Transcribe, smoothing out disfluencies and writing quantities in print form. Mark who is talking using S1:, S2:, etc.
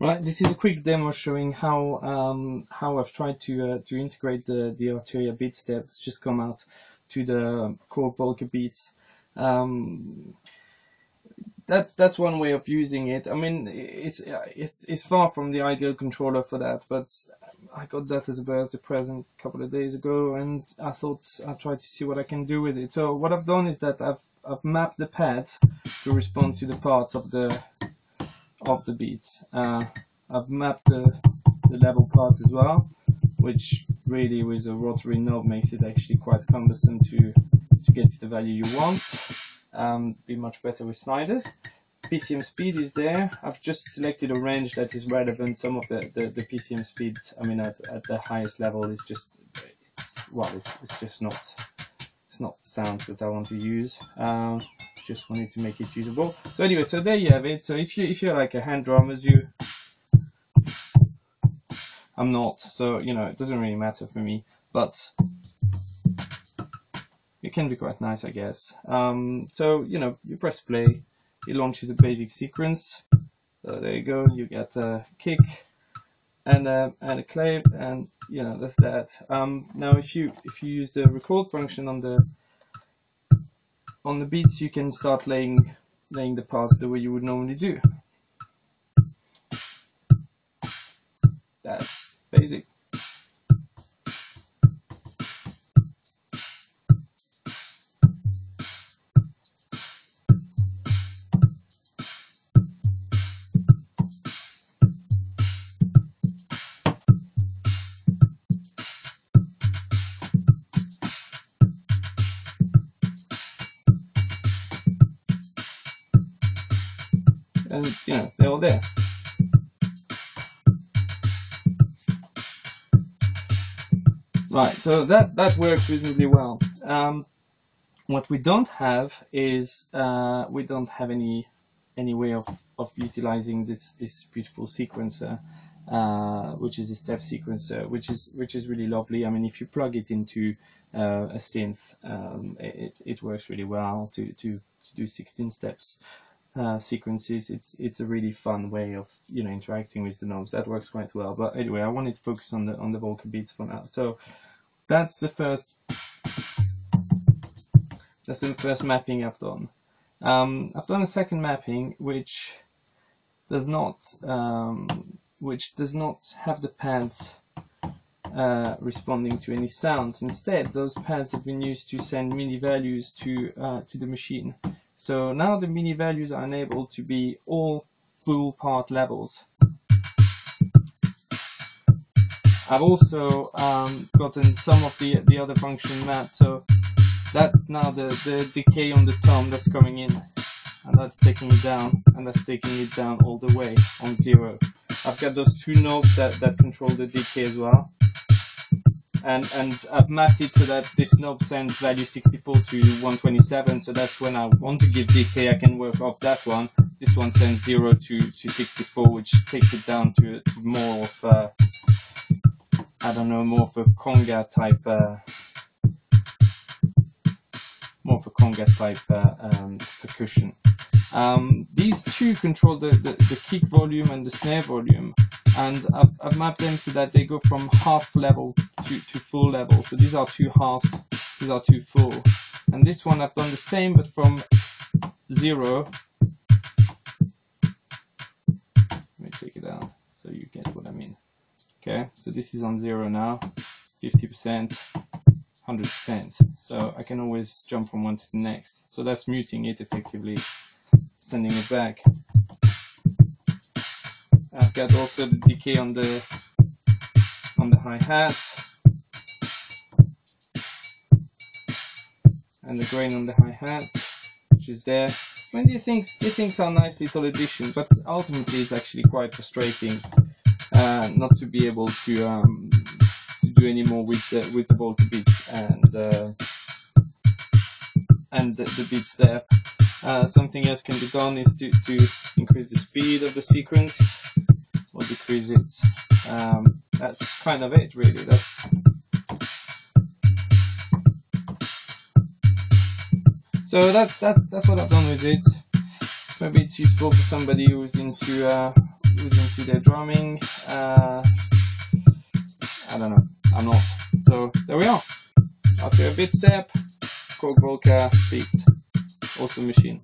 S1: Right, this is a quick demo showing how I've tried to integrate the Arturia Beatstep. It's just come out to the Korg Volca Beats. That's one way of using it. I mean, it's far from the ideal controller for that, but I got that as a birthday present a couple of days ago, and I thought I'd try to see what I can do with it. So what I've done is that I've mapped the pads to respond to the parts of the beats. I've mapped the level part as well, which really with a rotary knob makes it actually quite cumbersome to get to the value you want. Be much better with sliders. PCM speed is there. I've just selected a range that is relevant. Some of the PCM speed, I mean, at the highest level is just it's just not the sound that I want to use. Just wanted to make it usable. So anyway, so there you have it. So if you're like a hand drummer, as I'm not, so you know it doesn't really matter for me, but it can be quite nice, I guess. So you know, you press play, it launches a basic sequence. So there you go, you get a kick and a clap, and you know that's that. Now if you use the record function on the beats, you can start laying the parts the way you would normally do. That's basic. And you know, they're all there. Right, so that works reasonably well. What we don't have is we don't have any way of utilizing this beautiful sequencer, which is a step sequencer, which is really lovely. I mean, if you plug it into a synth, it works really well to do 16 steps. Sequences. It's a really fun way of interacting with the knobs. That works quite well. But anyway, I wanted to focus on the Volca Beats for now. So that's the first mapping I've done. I've done a second mapping which does not have the pads responding to any sounds. Instead, those pads have been used to send MIDI values to the machine. So now the MIDI values are enabled to be all full part levels. I've also gotten some of the other function mapped, so that's now the decay on the tom that's coming in, and that's taking it down, and that's taking it down all the way on 0. I've got those two knobs that control the decay as well. And I've mapped it so that this knob sends value 64 to 127, so that's when I want to give decay, I can work off that one. This one sends 0 to 64, which takes it down to more of I don't know, more of a conga type percussion. These two control the kick volume and the snare volume, and I've mapped them so that they go from half level to full level. So these are two halves, these are two full. And this one I've done the same, but from 0. Let me take it down so you get what I mean. Okay, so this is on 0 now, 50%, 100%. So I can always jump from one to the next. So that's muting it effectively, sending it back. I've got also the decay on the hi-hat and the grain on the hi-hat, which is there. I mean, these things are nice little addition, but ultimately it's actually quite frustrating not to be able to do any more with the Volca Beats and the Beatstep. Something else can be done is to increase the speed of the sequence or decrease it. That's kind of it, really. So that's what I've done with it. Maybe it's useful for somebody who's into who's into their drumming. I don't know, I'm not. So there we are. Arturia Beatstep, Korg Volca Beats, awesome machine.